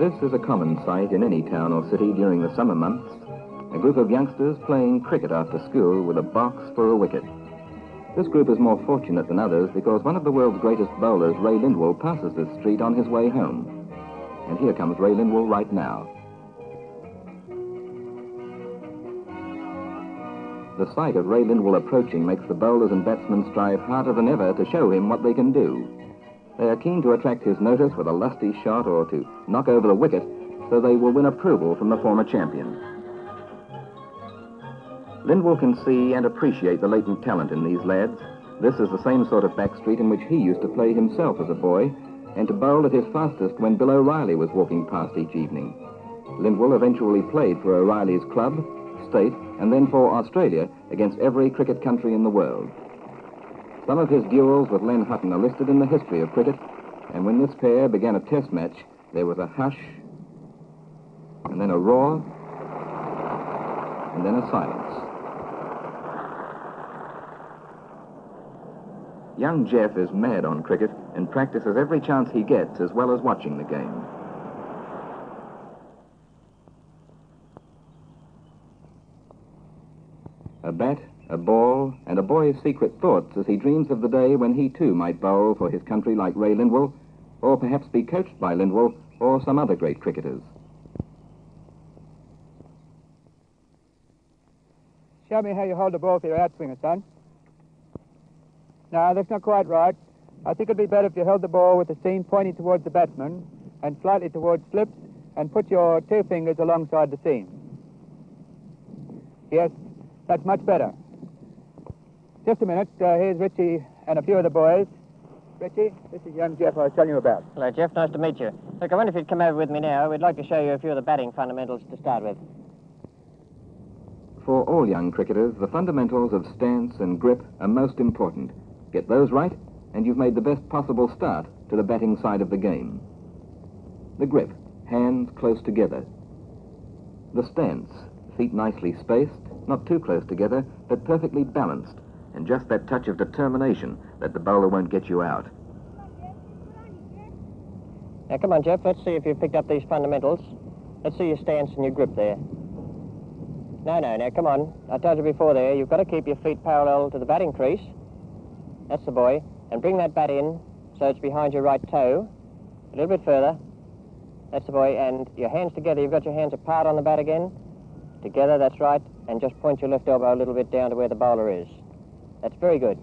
This is a common sight in any town or city during the summer months. A group of youngsters playing cricket after school with a box for a wicket. This group is more fortunate than others because one of the world's greatest bowlers, Ray Lindwall, passes this street on his way home. And here comes Ray Lindwall right now. The sight of Ray Lindwall approaching makes the bowlers and batsmen strive harder than ever to show him what they can do. They are keen to attract his notice with a lusty shot or to knock over the wicket, so they will win approval from the former champion. Lindwall can see and appreciate the latent talent in these lads. This is the same sort of back street in which he used to play himself as a boy, and to bowl at his fastest when Bill O'Reilly was walking past each evening. Lindwall eventually played for O'Reilly's club, state, and then for Australia against every cricket country in the world. Some of his duels with Len Hutton are listed in the history of cricket, and when this pair began a test match, there was a hush, and then a roar, and then a silence. Young Jeff is mad on cricket and practices every chance he gets as well as watching the game. A bat, a ball, and a boy's secret thoughts as he dreams of the day when he too might bowl for his country like Ray Lindwall, or perhaps be coached by Lindwall or some other great cricketers. Show me how you hold the ball for your outswinger, son. No, that's not quite right. I think it'd be better if you held the ball with the seam pointing towards the batsman and slightly towards slips and put your two fingers alongside the seam. Yes, that's much better. Just a minute. Here's Richie and a few of the boys. Richie, this is young Jeff I was telling you about. Hello, Jeff. Nice to meet you. Look, I wonder if you'd come over with me now. We'd like to show you a few of the batting fundamentals to start with. For all young cricketers, the fundamentals of stance and grip are most important. Get those right, and you've made the best possible start to the batting side of the game. The grip, hands close together. The stance, feet nicely spaced, not too close together, but perfectly balanced, and just that touch of determination that the bowler won't get you out. Now, come on, Jeff, let's see if you've picked up these fundamentals. Let's see your stance and your grip there. No, now, come on. I told you before there, you've got to keep your feet parallel to the batting crease. That's the boy. And bring that bat in so it's behind your right toe. A little bit further. That's the boy. And your hands together. You've got your hands apart on the bat again. Together, that's right. And just point your left elbow a little bit down to where the bowler is. That's very good.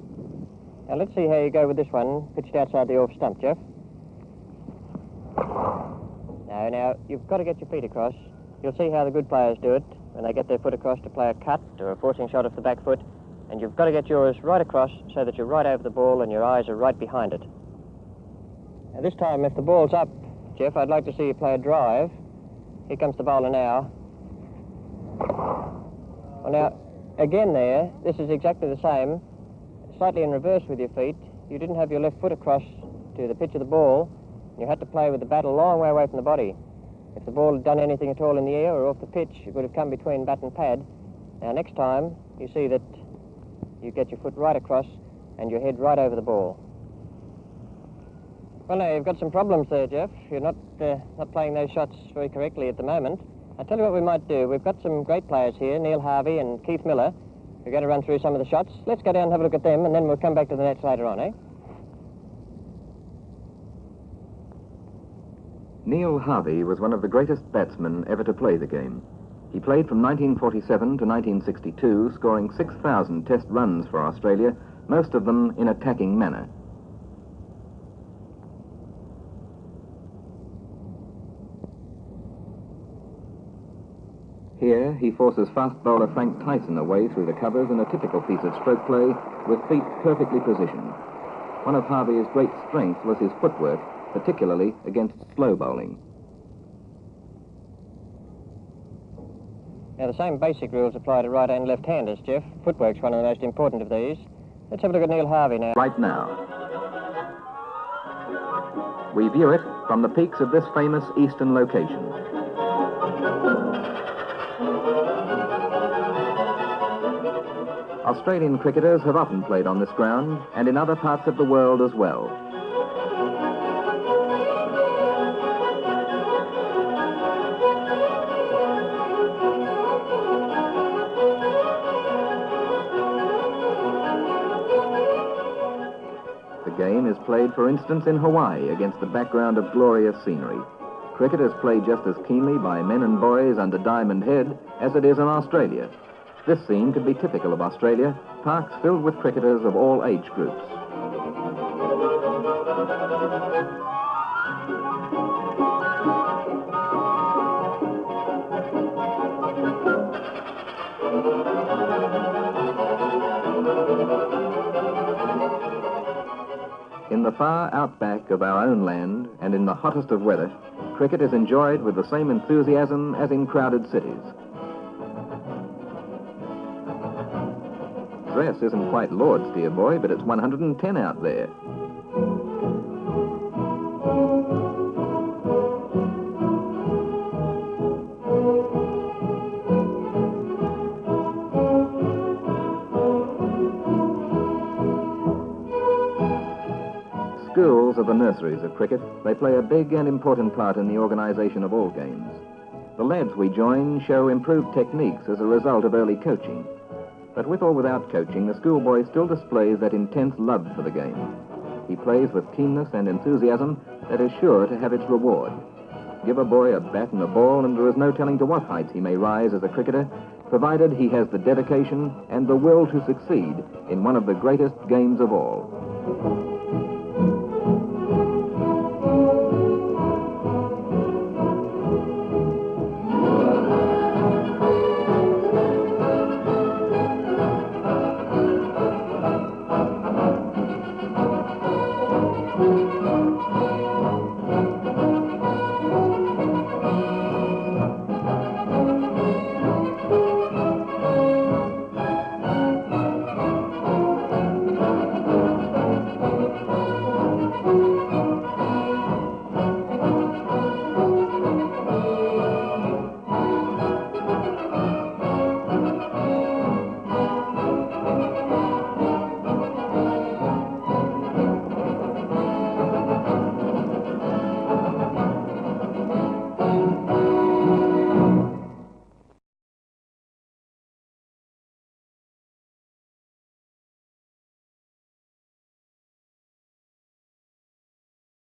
Now, let's see how you go with this one, pitched outside the off stump, Jeff. Now, you've got to get your feet across. You'll see how the good players do it when they get their foot across to play a cut or a forcing shot off the back foot. And you've got to get yours right across so that you're right over the ball and your eyes are right behind it. Now, this time, if the ball's up, Jeff, I'd like to see you play a drive. Here comes the bowler now. Well, now, again there, this is exactly the same. Slightly in reverse with your feet. You didn't have your left foot across to the pitch of the ball. You had to play with the bat a long way away from the body. If the ball had done anything at all in the air or off the pitch, it would have come between bat and pad. Now, next time, you see that you get your foot right across and your head right over the ball. Well, now, you've got some problems there, Jeff. You're not playing those shots very correctly at the moment. I'll tell you what we might do. We've got some great players here, Neil Harvey and Keith Miller. We're going to run through some of the shots. Let's go down and have a look at them, and then we'll come back to the nets later on, eh? Neil Harvey was one of the greatest batsmen ever to play the game. He played from 1947 to 1962, scoring 6,000 test runs for Australia, most of them in attacking manner. Here, he forces fast bowler Frank Tyson away through the covers in a typical piece of stroke play with feet perfectly positioned. One of Harvey's great strengths was his footwork, particularly against slow bowling. Now, the same basic rules apply to right and left-handers, Jeff. Footwork's one of the most important of these. Let's have a look at Neil Harvey now. Right now. We view it from the peaks of this famous eastern location. Australian cricketers have often played on this ground, and in other parts of the world as well. game is played, for instance, in Hawaii against the background of glorious scenery. Cricket is played just as keenly by men and boys under Diamond Head as it is in Australia. This scene could be typical of Australia, parks filled with cricketers of all age groups. In the far outback of our own land, and in the hottest of weather, cricket is enjoyed with the same enthusiasm as in crowded cities. Dress isn't quite Lord's, dear boy, but it's 110 out there. Schools are the nurseries of cricket. They play a big and important part in the organisation of all games. The lads we join show improved techniques as a result of early coaching. But with or without coaching, the schoolboy still displays that intense love for the game. He plays with keenness and enthusiasm that is sure to have its reward. Give a boy a bat and a ball, and there is no telling to what heights he may rise as a cricketer, provided he has the dedication and the will to succeed in one of the greatest games of all.